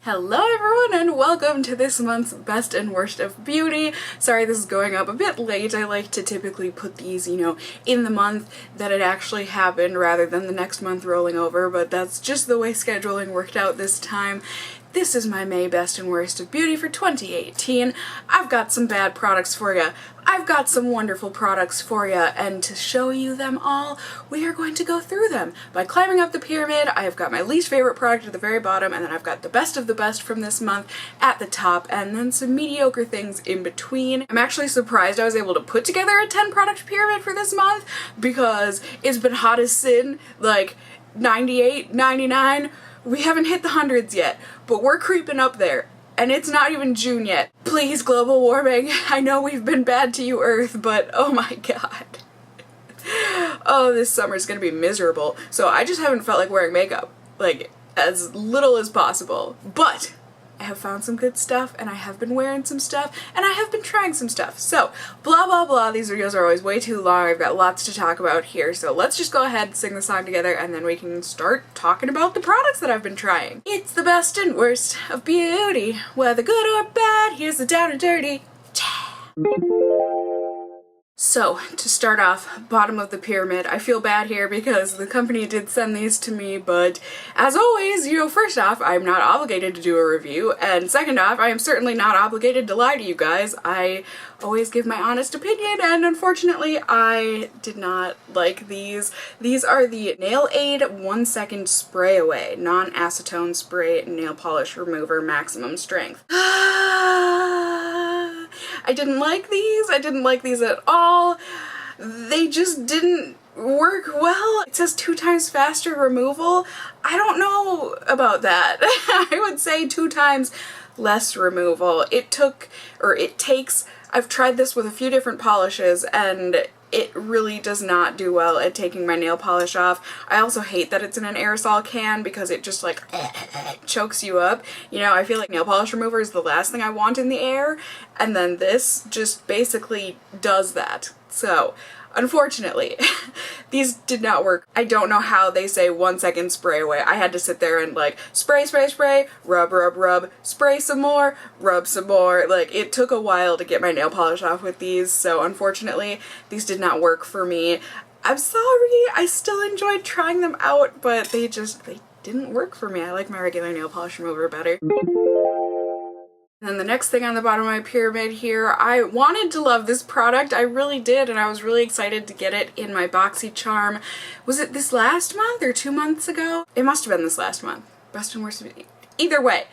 Hello everyone and welcome to this month's Best and Worst of Beauty. Sorry this is going up a bit late. I like to typically put these, in the month that it actually happened rather than the next month rolling over, but that's just the way scheduling worked out this time. This is my May Best and Worst of Beauty for 2018. I've got some bad products for you. I've got some wonderful products for you, and to show you them all, we are going to go through them. By climbing up the pyramid, I have got my least favorite product at the very bottom, and then I've got the best of the best from this month at the top, and then some mediocre things in between. I'm actually surprised I was able to put together a 10 product pyramid for this month, because it's been hot as sin, like 98, 99, we haven't hit the hundreds yet, but we're creeping up there. And it's not even June yet. Please, global warming. I know we've been bad to you, Earth, but oh my god. Oh, this summer's gonna be miserable. So I just haven't felt like wearing makeup. Like, as little as possible. But I have found some good stuff, and I have been wearing some stuff, and I have been trying some stuff. So, blah blah blah, these videos are always way too long. I've got lots to talk about here, so let's just go ahead and sing the song together, and then we can start talking about the products that I've been trying. It's the best and worst of beauty, whether good or bad, here's the down and dirty. So, to start off, bottom of the pyramid, I feel bad here because the company did send these to me, but as always, first off, I'm not obligated to do a review, and second off, I am certainly not obligated to lie to you guys. I always give my honest opinion, and unfortunately, I did not like these. These are the Nail Aid 1 Second Spray Away Non-Acetone Spray Nail Polish Remover Maximum Strength. I didn't like these. I didn't like these at all. They just didn't work well. It says 2 times faster removal. I don't know about that. I would say 2 times less removal. It takes, I've tried this with a few different polishes and it really does not do well at taking my nail polish off. I also hate that it's in an aerosol can because it just like chokes you up. I feel like nail polish remover is the last thing I want in the air, and then this just basically does that. So, unfortunately, these did not work. I don't know how they say 1 second spray away. I had to sit there and like spray, spray, spray, rub, rub, rub, spray some more, rub some more. Like, it took a while to get my nail polish off with these, so unfortunately, these did not work for me. I'm sorry, I still enjoyed trying them out, but they didn't work for me. I like my regular nail polish remover better. And then the next thing on the bottom of my pyramid here, I wanted to love this product, I really did, and I was really excited to get it in my BoxyCharm. Was it this last month or 2 months ago? It must have been this last month. Best and worst of it. Either way,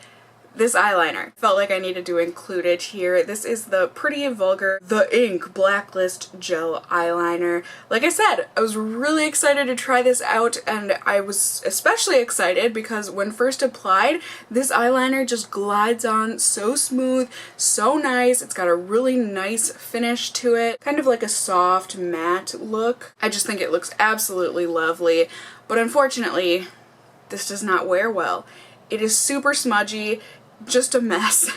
this eyeliner. Felt like I needed to include it here. This is the Pretty Vulgar The Ink Blacklist Gel Eyeliner. Like I said, I was really excited to try this out, and I was especially excited because when first applied, this eyeliner just glides on so smooth, so nice. It's got a really nice finish to it, kind of like a soft matte look. I just think it looks absolutely lovely, but unfortunately, this does not wear well. It is super smudgy, just a mess.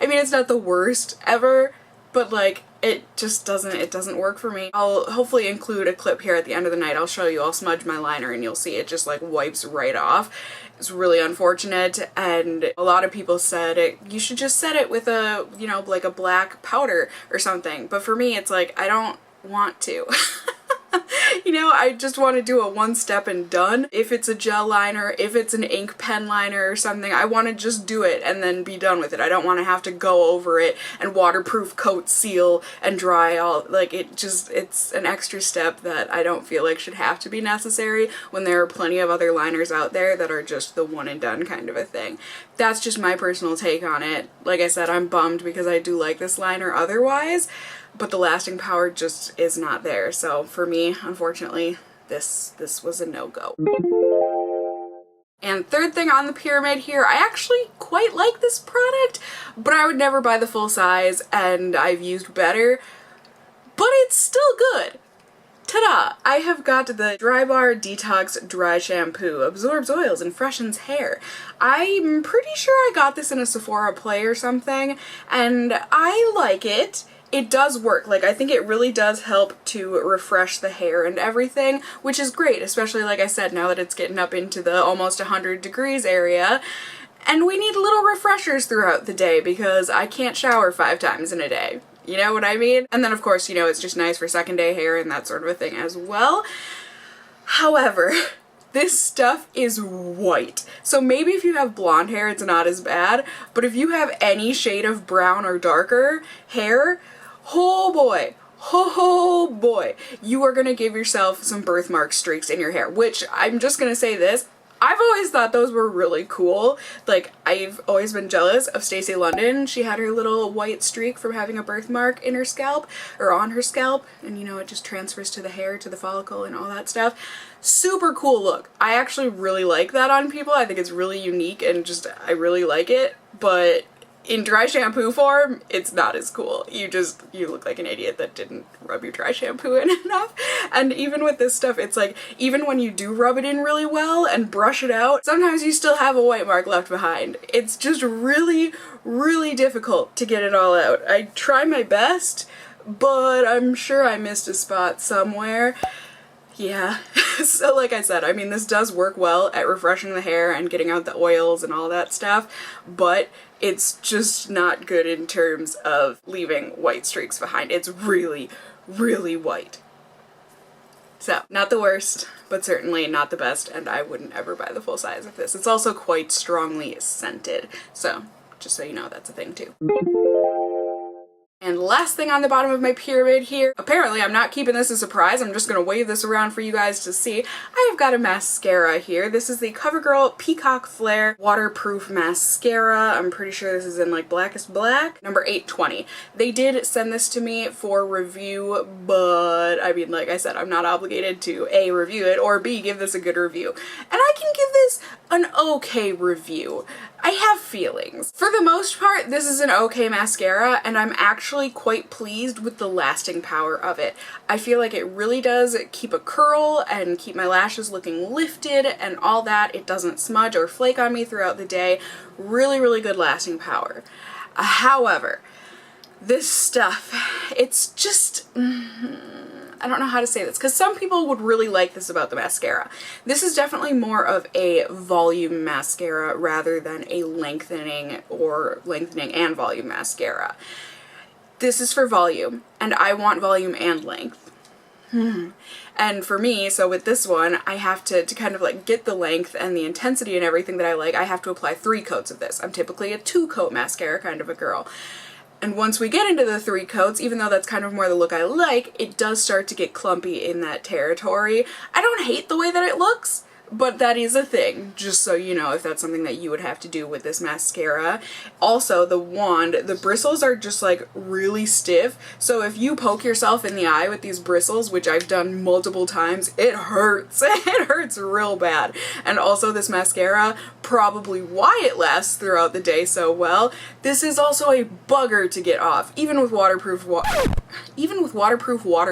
I mean, it's not the worst ever, but like, it doesn't work for me. I'll hopefully include a clip here at the end of the night. I'll show you, I'll smudge my liner and you'll see it just like wipes right off. It's really unfortunate, and a lot of people said you should just set it with a, like a black powder or something, but for me it's like, I don't want to. I just want to do a one step and done. If it's a gel liner, if it's an ink pen liner or something, I want to just do it and then be done with it. I don't want to have to go over it and waterproof coat, seal, and dry all, like it's an extra step that I don't feel like should have to be necessary when there are plenty of other liners out there that are just the one and done kind of a thing. That's just my personal take on it. Like I said, I'm bummed because I do like this liner otherwise, but the lasting power just is not there. So for me, unfortunately, this was a no-go. And third thing on the pyramid here, I actually quite like this product, but I would never buy the full size, and I've used better, but it's still good. Ta-da! I have got the Dry Bar Detox Dry Shampoo. Absorbs oils and freshens hair. I'm pretty sure I got this in a Sephora play or something, and I like it. It does work. Like, I think it really does help to refresh the hair and everything, which is great, especially like I said, now that it's getting up into the almost 100 degrees area. And we need little refreshers throughout the day because I can't shower 5 times in a day. You know what I mean? And then of course, you know, it's just nice for second day hair and that sort of a thing as well. However, this stuff is white. So maybe if you have blonde hair, it's not as bad, but if you have any shade of brown or darker hair, oh boy, oh boy, you are gonna give yourself some birthmark streaks in your hair, which I'm just gonna say this, I've always thought those were really cool. Like, I've always been jealous of Stacey London. She had her little white streak from having a birthmark in her scalp, or on her scalp, and you know, it just transfers to the hair, to the follicle, and all that stuff. Super cool look. I actually really like that on people. I think it's really unique and just, I really like it, but in dry shampoo form, it's not as cool. You look like an idiot that didn't rub your dry shampoo in enough. And even with this stuff, it's like, even when you do rub it in really well and brush it out, sometimes you still have a white mark left behind. It's just really, really difficult to get it all out. I try my best, but I'm sure I missed a spot somewhere. Yeah, so like I said, I mean, this does work well at refreshing the hair and getting out the oils and all that stuff, but it's just not good in terms of leaving white streaks behind. It's really, really white. So, not the worst, but certainly not the best, and I wouldn't ever buy the full size of this. It's also quite strongly scented, so just so you know, that's a thing too. And last thing on the bottom of my pyramid here, apparently I'm not keeping this a surprise, I'm just going to wave this around for you guys to see. I have got a mascara here. This is the CoverGirl Peacock Flare Waterproof Mascara. I'm pretty sure this is in like Blackest Black, number 820. They did send this to me for review, but I mean, like I said, I'm not obligated to A, review it, or B, give this a good review. And I can give this an okay review. I have feelings. For the most part, this is an okay mascara, and I'm actually quite pleased with the lasting power of it. I feel like it really does keep a curl and keep my lashes looking lifted and all that. It doesn't smudge or flake on me throughout the day. Really, really good lasting power. However, this stuff, it's just... I don't know how to say this, because some people would really like this about the mascara. This is definitely more of a volume mascara rather than a lengthening and volume mascara. This is for volume, and I want volume and length. And for me, so with this one, I have to kind of like get the length and the intensity and everything that I like, I have to apply 3 coats of this. I'm typically a 2-coat mascara kind of a girl. And once we get into the 3 coats, even though that's kind of more the look I like, it does start to get clumpy in that territory. I don't hate the way that it looks, but that is a thing, just so you know, if that's something that you would have to do with this mascara. Also, the wand, the bristles are just like really stiff, so if you poke yourself in the eye with these bristles, which I've done multiple times, it hurts. It hurts real bad. And also this mascara, probably why it lasts throughout the day so well, this is also a bugger to get off, even with waterproof water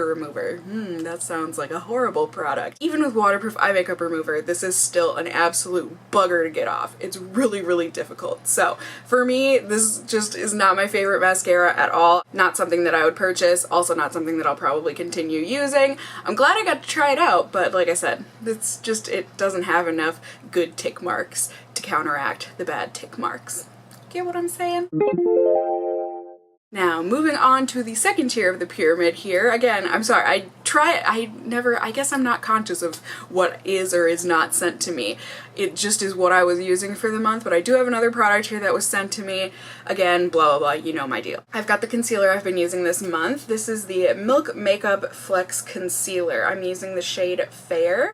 remover. That sounds like a horrible product. Even with waterproof eye makeup remover, this is still an absolute bugger to get off. It's really, really difficult. So for me, this just is not my favorite mascara at all. Not something that I would purchase. Also not something that I'll probably continue using. I'm glad I got to try it out, but like I said, it's just, it doesn't have enough good tick marks to counteract the bad tick marks. Get what I'm saying? Now, moving on to the second tier of the pyramid here. Again, I'm sorry, I guess I'm not conscious of what is or is not sent to me. It just is what I was using for the month, but I do have another product here that was sent to me. Again, blah, blah, blah, you know my deal. I've got the concealer I've been using this month. This is the Milk Makeup Flex Concealer. I'm using the shade Fair.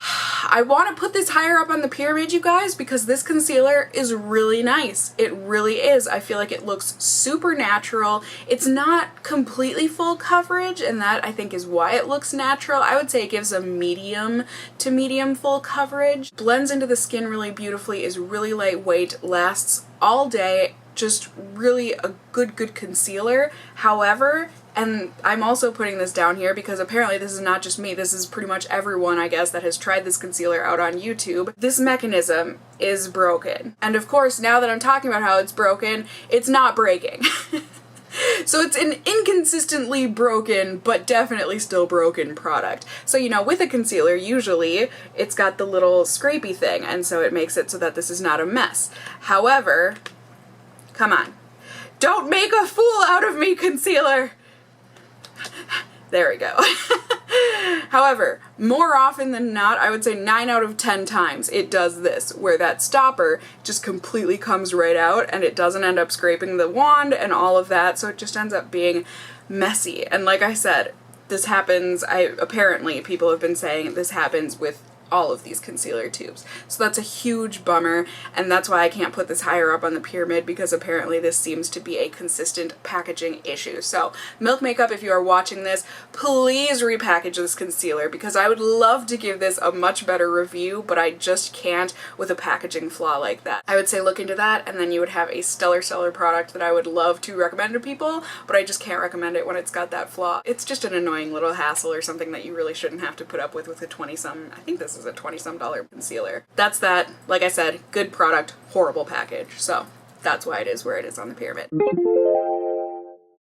I want to put this higher up on the pyramid, you guys, because this concealer is really nice. It really is. I feel like it looks super natural. It's not completely full coverage, and that I think is why it looks natural. I would say it gives a medium to medium full coverage. Blends into the skin really beautifully, is really lightweight, lasts all day, just really a good concealer. However, and I'm also putting this down here because apparently this is not just me, this is pretty much everyone, I guess, that has tried this concealer out on YouTube. This mechanism is broken. And of course, now that I'm talking about how it's broken, it's not breaking. So it's an inconsistently broken, but definitely still broken product. So, you know, with a concealer, usually it's got the little scrapey thing, and so it makes it so that this is not a mess. However, come on. Don't make a fool out of me, concealer! There we go. However, more often than not, I would say 9 out of 10 times it does this, where that stopper just completely comes right out and it doesn't end up scraping the wand and all of that, so it just ends up being messy. And like I said, this happens, apparently people have been saying this happens with all of these concealer tubes. So that's a huge bummer, and that's why I can't put this higher up on the pyramid, because apparently this seems to be a consistent packaging issue. So Milk Makeup, if you are watching this, please repackage this concealer, because I would love to give this a much better review, but I just can't with a packaging flaw like that. I would say look into that, and then you would have a stellar product that I would love to recommend to people, but I just can't recommend it when it's got that flaw. It's just an annoying little hassle or something that you really shouldn't have to put up with a 20-some, I think this is a $20-some concealer. That's that. Like I said, good product, horrible package. So that's why it is where it is on the pyramid.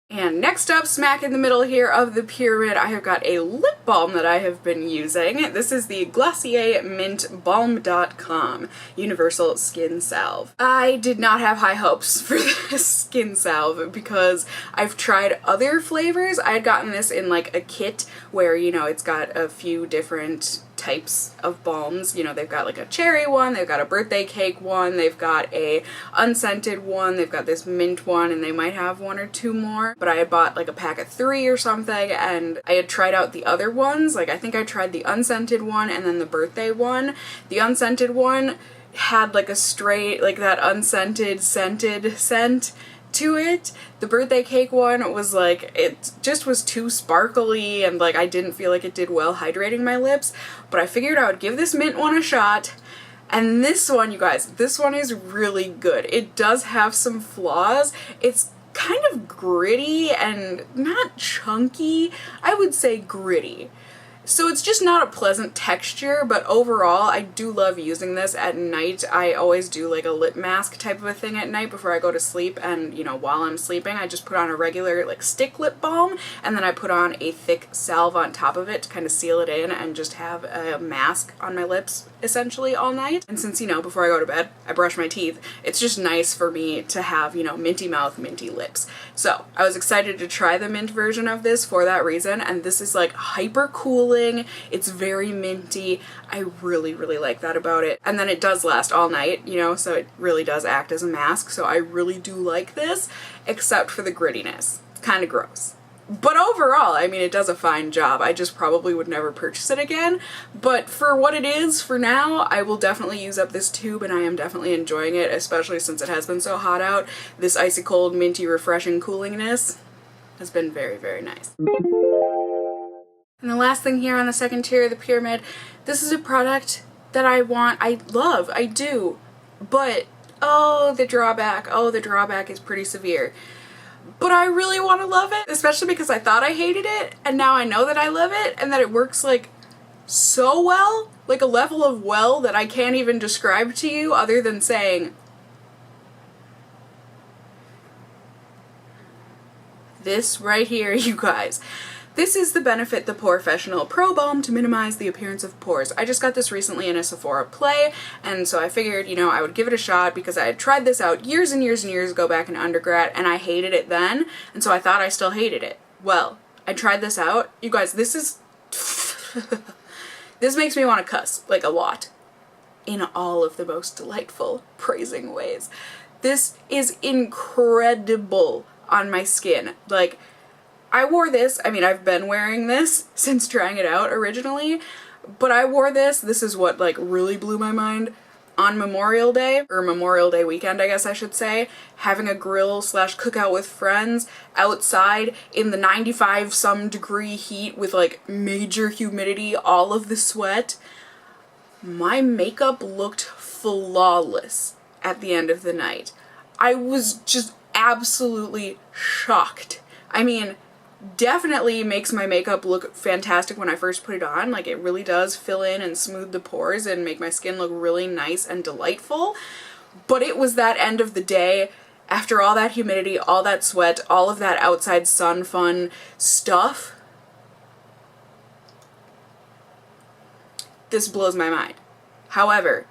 And next up, smack in the middle here of the pyramid, I have got a lip balm that I have been using. This is the Glossier Mint Balm.com Universal Skin Salve. I did not have high hopes for this skin salve because I've tried other flavors. I had gotten this in like a kit where, you know, it's got a few different types of balms. You know, they've got like a cherry one, they've got a birthday cake one, they've got a unscented one, they've got this mint one, and they might have 1 or 2 more. But I had bought like a pack of 3 or something, and I had tried out the other ones. Like I think I tried the unscented one and then the birthday one. The unscented one had like a straight, like that unscented scented scent to it. The birthday cake one was like, it just was too sparkly, and like I didn't feel like it did well hydrating my lips, but I figured I would give this mint one a shot. And this one, you guys, this one is really good. It does have some flaws. It's kind of gritty and not chunky. I would say gritty. So it's just not a pleasant texture, but overall I do love using this at night. I always do like a lip mask type of a thing at night before I go to sleep, and you know, while I'm sleeping I just put on a regular like stick lip balm, and then I put on a thick salve on top of it to kind of seal it in and just have a mask on my lips essentially all night. And since, you know, before I go to bed I brush my teeth, it's just nice for me to have, you know, minty mouth, minty lips. So I was excited to try the mint version of this for that reason, and this is like hyper cooling. It's very minty. I really like that about it. And then it does last all night, you know, so it really does act as a mask. So I really do like this, except for the grittiness. It's kind of gross. But overall, I mean, it does a fine job. I just probably would never purchase it again. But for what it is, for now, I will definitely use up this tube, and I am definitely enjoying it, especially since it has been so hot out. This icy cold, minty, refreshing coolingness has been very nice. And the last thing here on the second tier of the pyramid, this is a product that I love, I do, but oh, the drawback is pretty severe. But I really want to love it, especially because I thought I hated it, and now I know that I love it, and that it works like so well, like a level of well that I can't even describe to you other than saying, this right here, you guys. This is the Benefit the POREfessional Pro Balm to minimize the appearance of pores. I just got this recently in a Sephora play, and so I figured, you know, I would give it a shot because I had tried this out years and years ago back in undergrad, and I hated it then, and so I thought I still hated it. Well, I tried this out. You guys, this is... this makes me want to cuss, like a lot, in all of the most delightful, praising ways. This is incredible on my skin. Like, I wore this, I mean, I've been wearing this since trying it out originally, but I wore this is what like really blew my mind, on Memorial Day, or Memorial Day weekend I guess I should say, having a grill / cookout with friends outside in the 95 some degree heat with like major humidity, all of the sweat. My makeup looked flawless at the end of the night. I was just absolutely shocked. I mean, definitely makes my makeup look fantastic when I first put it on. Like, it really does fill in and smooth the pores and make my skin look really nice and delightful. But it was that end of the day, after all that humidity, all that sweat, all of that outside sun fun stuff, this blows my mind. However,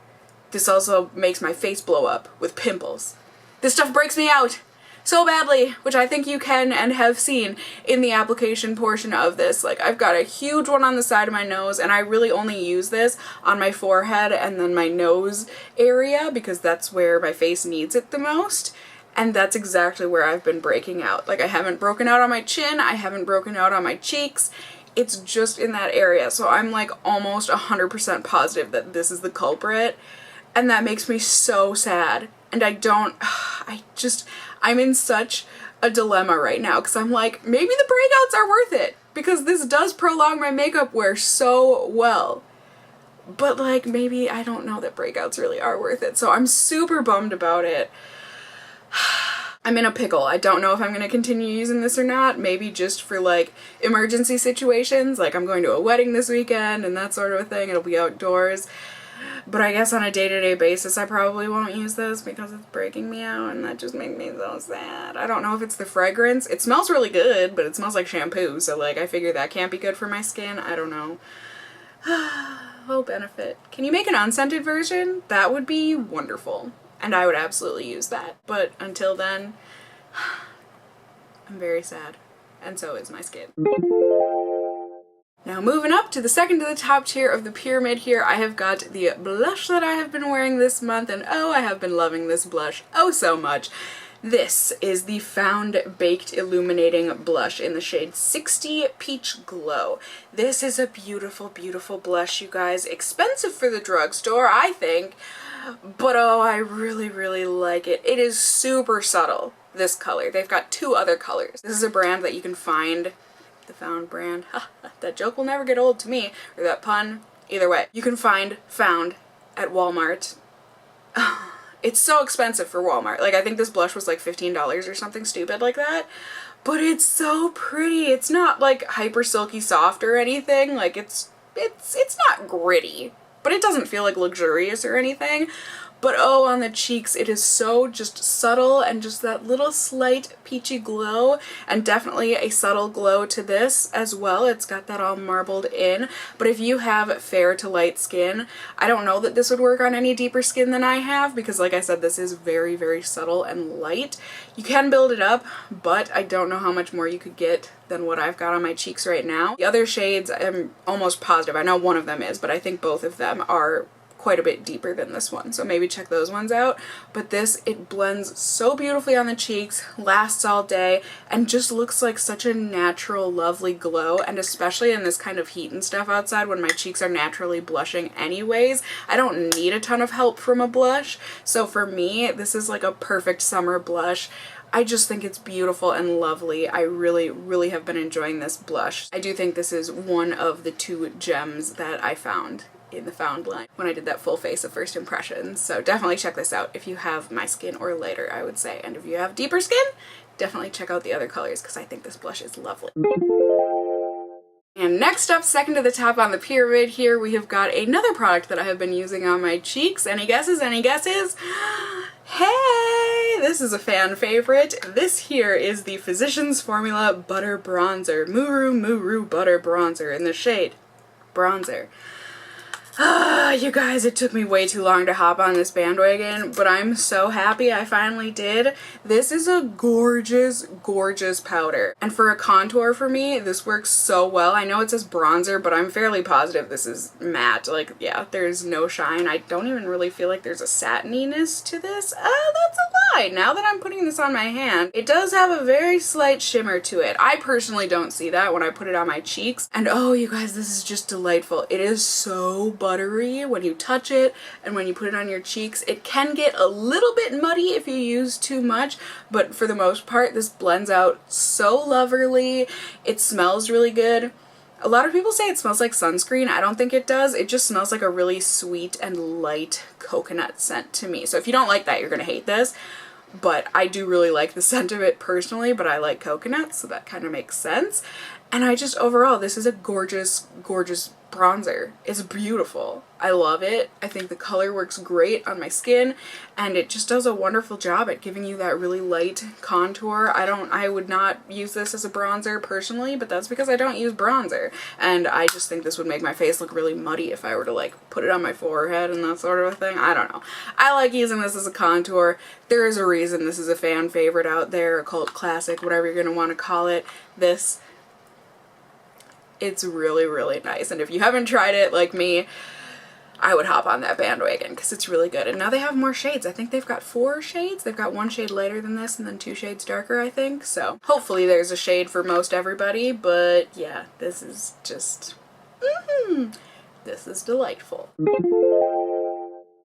this also makes my face blow up with pimples. This stuff breaks me out so badly, which I think you can and have seen in the application portion of this. Like, I've got a huge one on the side of my nose, and I really only use this on my forehead and then my nose area because that's where my face needs it the most. And that's exactly where I've been breaking out. Like, I haven't broken out on my chin, I haven't broken out on my cheeks. It's just in that area. So I'm like almost 100% positive that this is the culprit. And that makes me so sad. And I'm in such a dilemma right now because I'm like, maybe the breakouts are worth it because this does prolong my makeup wear so well. But like, maybe I don't know that breakouts really are worth it. So I'm super bummed about it. I'm in a pickle. I don't know if I'm going to continue using this or not. Maybe just for like emergency situations. Like, I'm going to a wedding this weekend and that sort of a thing. It'll be outdoors. But I guess on a day-to-day basis I probably won't use this because it's breaking me out and that just makes me so sad. I don't know if it's the fragrance. It smells really good, but it smells like shampoo, so like I figure that can't be good for my skin. I don't know. Oh, benefit. Can you make an unscented version? That would be wonderful. And I would absolutely use that. But until then, I'm very sad. And so is my skin. Now moving up to the second to the top tier of the pyramid here, I have got the blush that I have been wearing this month, and oh, I have been loving this blush oh so much. This is the Found Baked Illuminating Blush in the shade 60 Peach Glow. This is a beautiful, beautiful blush, you guys. Expensive for the drugstore, I think, but oh, I really, really like it. It is super subtle, this color. They've got two other colors. This is a brand that you can find, the Found brand. That joke will never get old to me, or that pun. Either way, you can find Found at Walmart. It's so expensive for Walmart. Like, I think this blush was like $15 or something stupid like that. But it's so pretty. It's not like hyper silky soft or anything. Like, it's not gritty, but it doesn't feel like luxurious or anything. But oh, on the cheeks, it is so just subtle and just that little slight peachy glow, and definitely a subtle glow to this as well. It's got that all marbled in. But if you have fair to light skin, I don't know that this would work on any deeper skin than I have because, like I said, this is very, very subtle and light. You can build it up, but I don't know how much more you could get than what I've got on my cheeks right now. The other shades, I'm almost positive. I know one of them is, but I think both of them are quite a bit deeper than this one, so maybe check those ones out. But this, it blends so beautifully on the cheeks, lasts all day, and just looks like such a natural, lovely glow. And especially in this kind of heat and stuff outside when my cheeks are naturally blushing anyways, I don't need a ton of help from a blush. So for me, this is like a perfect summer blush. I just think it's beautiful and lovely. I really, really have been enjoying this blush. I do think this is one of the two gems that I found in the Found line when I did that full face of first impressions. So definitely check this out if you have my skin or lighter, I would say. And if you have deeper skin, definitely check out the other colors because I think this blush is lovely. And next up, second to the top on the pyramid here, we have got another product that I have been using on my cheeks. Any guesses? Any guesses? Hey, this is a fan favorite. This here is the Physicians Formula Butter Bronzer. Muru Muru Butter Bronzer in the shade Bronzer. You guys, it took me way too long to hop on this bandwagon, but I'm so happy I finally did. This is a gorgeous, gorgeous powder. And for a contour for me, this works so well. I know it says bronzer, but I'm fairly positive this is matte. Like, yeah, there's no shine. I don't even really feel like there's a satininess to this. That's a lie. Now that I'm putting this on my hand, it does have a very slight shimmer to it. I personally don't see that when I put it on my cheeks. And oh, you guys, this is just delightful. It is so buttery when you touch it, and when you put it on your cheeks, it can get a little bit muddy if you use too much, but for the most part, this blends out so loverly. It smells really good. A lot of people say it smells like sunscreen. I don't think it does. It just smells like a really sweet and light coconut scent to me. So if you don't like that, you're gonna hate this. But I do really like the scent of it personally, but I like coconut, so that kind of makes sense. And I just, overall, this is a gorgeous, gorgeous bronzer. It's beautiful. I love it. I think the color works great on my skin, and it just does a wonderful job at giving you that really light contour. I would not use this as a bronzer personally, but that's because I don't use bronzer. And I just think this would make my face look really muddy if I were to like put it on my forehead and that sort of a thing. I don't know. I like using this as a contour. There is a reason this is a fan favorite out there, a cult classic, whatever you're going to want to call it. It's really, really nice. And if you haven't tried it like me, I would hop on that bandwagon because it's really good. And now they have more shades. I think they've got 4 shades. They've got 1 shade lighter than this and then 2 shades darker, I think. So hopefully there's a shade for most everybody. But yeah, this is just, this is delightful.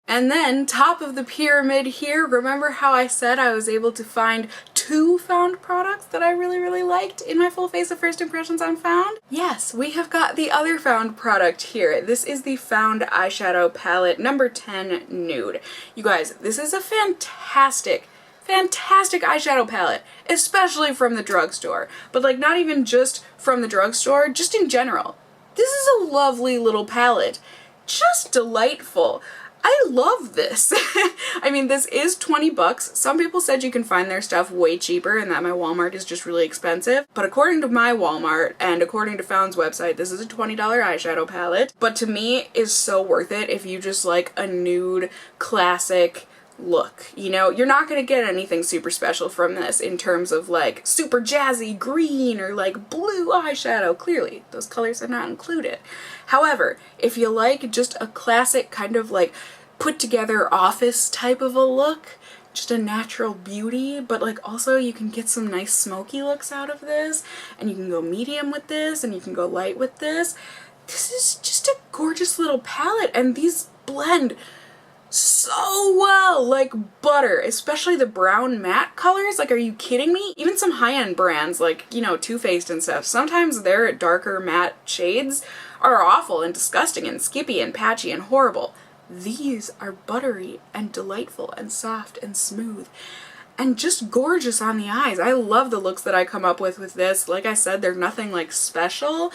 And then, top of the pyramid here, remember how I said I was able to find 2 found products that I really, really liked in my full face of first impressions on found? Yes, we have got the other found product here. This is the Found Eyeshadow Palette number 10 Nude. You guys, this is a fantastic eyeshadow palette, especially from the drugstore. But like, not even just from the drugstore, just in general. This is a lovely little palette. Just delightful. I love this. I mean, this is 20 bucks. Some people said you can find their stuff way cheaper and that my Walmart is just really expensive. But according to my Walmart and according to Found's website, this is a $20 eyeshadow palette. But to me, is so worth it if you just like a nude, classic look. You know, you're not gonna get anything super special from this in terms of like super jazzy green or like blue eyeshadow. Clearly, those colors are not included. However, if you like just a classic kind of like put together office type of a look, just a natural beauty, but like also you can get some nice smoky looks out of this, and you can go medium with this, and you can go light with this. This is just a gorgeous little palette, and these blend so well, like butter, especially the brown matte colors. Like, are you kidding me? Even some high-end brands like, you know, Too Faced and stuff, sometimes their darker matte shades are awful and disgusting and skippy and patchy and horrible. These are buttery and delightful and soft and smooth and just gorgeous on the eyes. I love the looks that I come up with this. Like I said, they're nothing like special,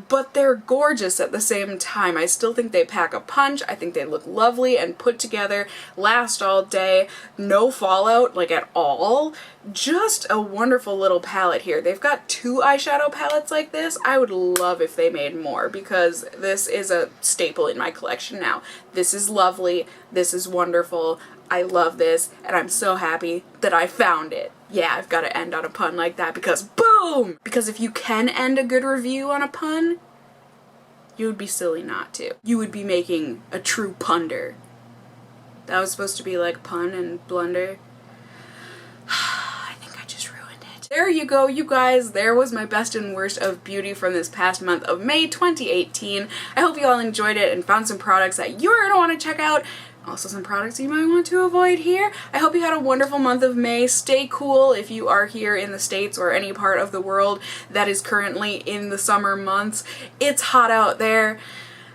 but they're gorgeous at the same time. I still think they pack a punch. I think they look lovely and put together, last all day, no fallout, like at all. Just a wonderful little palette here. They've got 2 eyeshadow palettes like this. I would love if they made more because this is a staple in my collection now. This is lovely. This is wonderful. I love this, and I'm so happy that I found it. Yeah, I've got to end on a pun like that because boom! Because if you can end a good review on a pun, you would be silly not to. You would be making a true punder. That was supposed to be like pun and blunder. I think I just ruined it. There you go, you guys. There was my best and worst of beauty from this past month of May 2018. I hope you all enjoyed it and found some products that you're going to want to check out. Also some products you might want to avoid here. I hope you had a wonderful month of May. Stay cool if you are here in the States or any part of the world that is currently in the summer months. It's hot out there.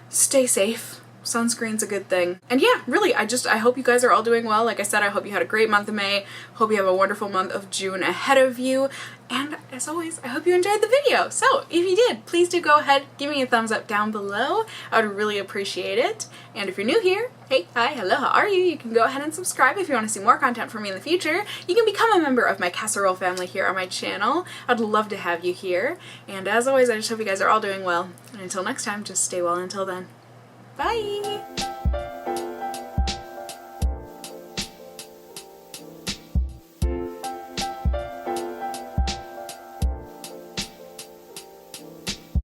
Stay safe. Sunscreen's a good thing. And yeah, really, I hope you guys are all doing well. Like I said, I hope you had a great month of May. Hope you have a wonderful month of June ahead of you. And as always, I hope you enjoyed the video. So if you did, please do go ahead, give me a thumbs up down below. I would really appreciate it. And if you're new here, hey, hi, hello, how are you? You can go ahead and subscribe if you want to see more content from me in the future. You can become a member of my casserole family here on my channel. I'd love to have you here. And as always, I just hope you guys are all doing well. And until next time, just stay well until then. Bye!